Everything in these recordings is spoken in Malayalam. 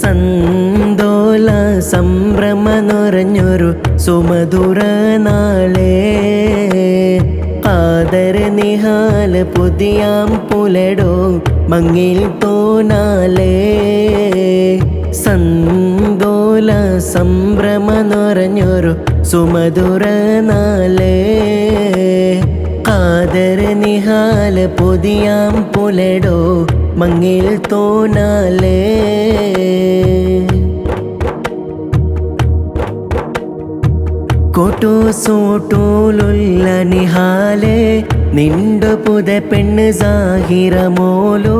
സന്തോല സംഭ്രമ നിറഞ്ഞൊരു സുമധുര നാളെ ആദര നിഹാൽ പുതിയാം പുലടോ മങ്ങിൽ തോനാലേ സന്തോല സംഭ്രമ നിറഞ്ഞൊരു സുമധുര നാളെ ആദര നിഹാൽ പുതിയാം പുലടോ മങ്ങിൽ തോനാലേ കോട്ടു സൂട്ടൂലുള്ള നിഹാലെ നിണ്ടു പുത പെണ്ണ് സാഹിറ മോലു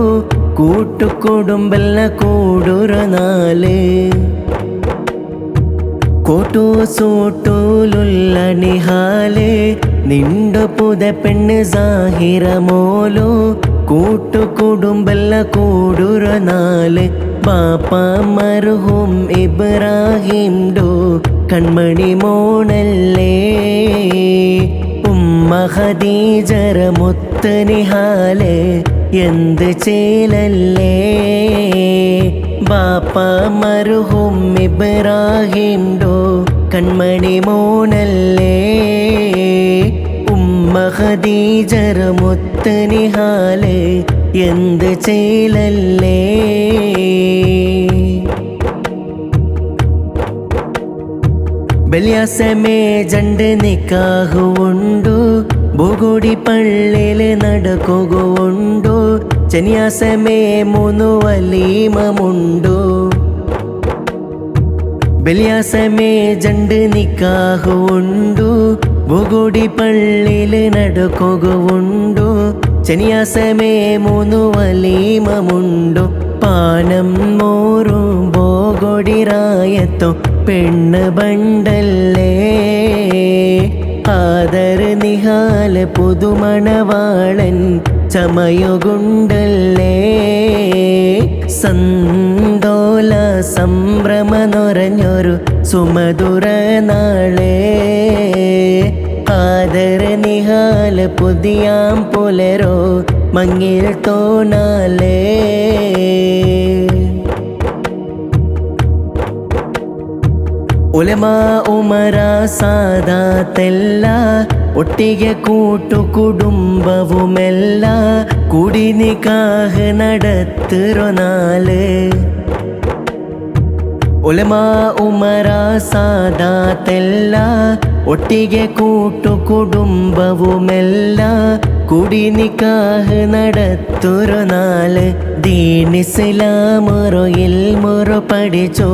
കൂട്ടുകുടുംബല്ല കൂടുറനാല് കോട്ടു സൂട്ടൂലുള്ള നിഹാലെ നിണ്ടു പുത പെണ്ണ് സാഹിറ മോലു കൂട്ടുകുടുംബല്ല കൂടുറനാല് ബാപ്പ മർഹൂം ഇബ്രാഹിം ഡോ കൺമണി മോണല്ലേ ഉമ്മ ഖദീജറ മുത്ത് നിഹാലെ എന്ത് ചേലല്ലേ ബാപ്പ മർഹൂം ഇബ്രാഹിം ഡോ കൺമണി മോണല്ലേ ഉമ്മ ഖദീജറ മുത്ത് നിഹാലെ എന്ത് ചേലല്ലേ ബല്യാസമേ ജണ്ട് നിക്കാഹുണ്ടു ബോഗോടി പള്ളില് നടക്കുകയുണ്ടു ചന്യാസമേ 3 വലീമമുണ്ടു ബല്യാസമേ ജണ്ട് നിക്കാഹുണ്ടു ബോഗോടി പള്ളില് നടക്കുകയുണ്ടു ചന്യാസമേ 3 വലീമമുണ്ടു പാനം മോറും ബോഗോടി റായത്തോ പെണ്ണ് ബണ്ടല്ലേ ആദര നിഹാൽ പുതുമണവാളൻ ചമയുകുണ്ടല്ലേ സന്തോല സംഭ്രമ നിറഞ്ഞൊരു സുമധുര നാളെ ആദര നിഹാൽ പുതിയാം പുലരോ മങ്ങിൽ തോനാലേ ഉലമാ ഉമര സാദാത്തെല്ല ഒട്ടിಗೆ കൂട്ടുകുടുംബവുമെല്ല കൂടി നിക്കാഹ് നടത്തുറനാല് ഉലമാ ഉമര സാദാത്തെല്ല ഒട്ടിಗೆ കൂട്ടുകുടുംബവുമെല്ല കൂടി നിക്കാഹ് നടത്തുറനാല് ദീൻ ഇസ്ലാമുറോ ഇൽമുറോ പഠിച്ചോ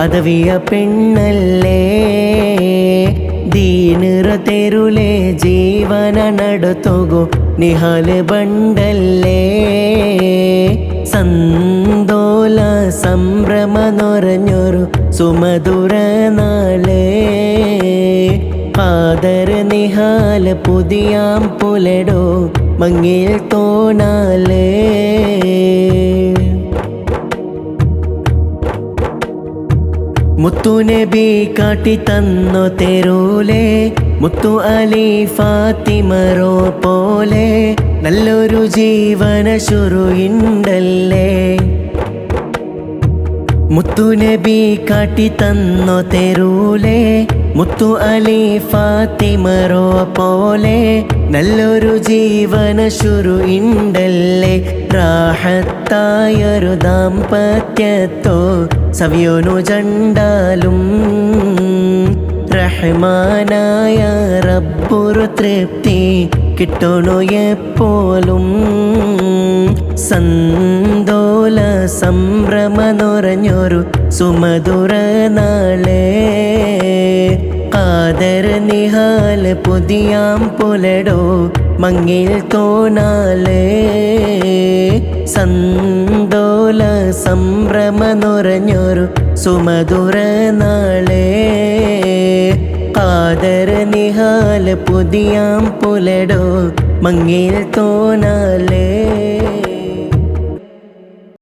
അതവിയ പെണ്ണല്ലേ ദീനിറ തെരുലെ ജീവന നടത്തുകോ നിഹാല് ബണ്ടല്ലേ സന്തോല സംഭ്രമ നിറഞ്ഞൊരു സുമധുര നാളെ ആദര നിഹാൽ പുതിയാം പുലടോ മങ്ങിൽ തോനാലേ മുത്തു നബി കാട്ടി തന്നു തെരുലേ മുത്തു അലി ഫാത്തിമറോ പോലെ നല്ലൊരു ജീവന ശുരുണ്ടല്ലേ മുത്തു നബി കാട്ടി തന്നു തെരുലേ മുത്തു അലി ഫാത്തിമറോ പോലെ നല്ലൊരു ജീവന ശുരുണ്ടല്ലേ റാഹത്തായൊരു ദാമ്പത്യത്തോ സവിയോനു ജണ്ടാലും റഹ്മാനായ റബ്ബുരു തൃപ്തി കിട്ടണു എപ്പോലും സന്തോല സംഭ്രമ നിറഞ്ഞൊരു സുമധുര നാളെ ആദര നിഹാൽ പുതിയാം പുലടോ മങ്ങിൽ തോനാലേ സന്തോല സംഭ്രമ നിറഞ്ഞൊരു സുമധുര നാളെ ആദര നിഹാൽ പുതിയാം പുലടോ മങ്ങിൽ തോനാലേ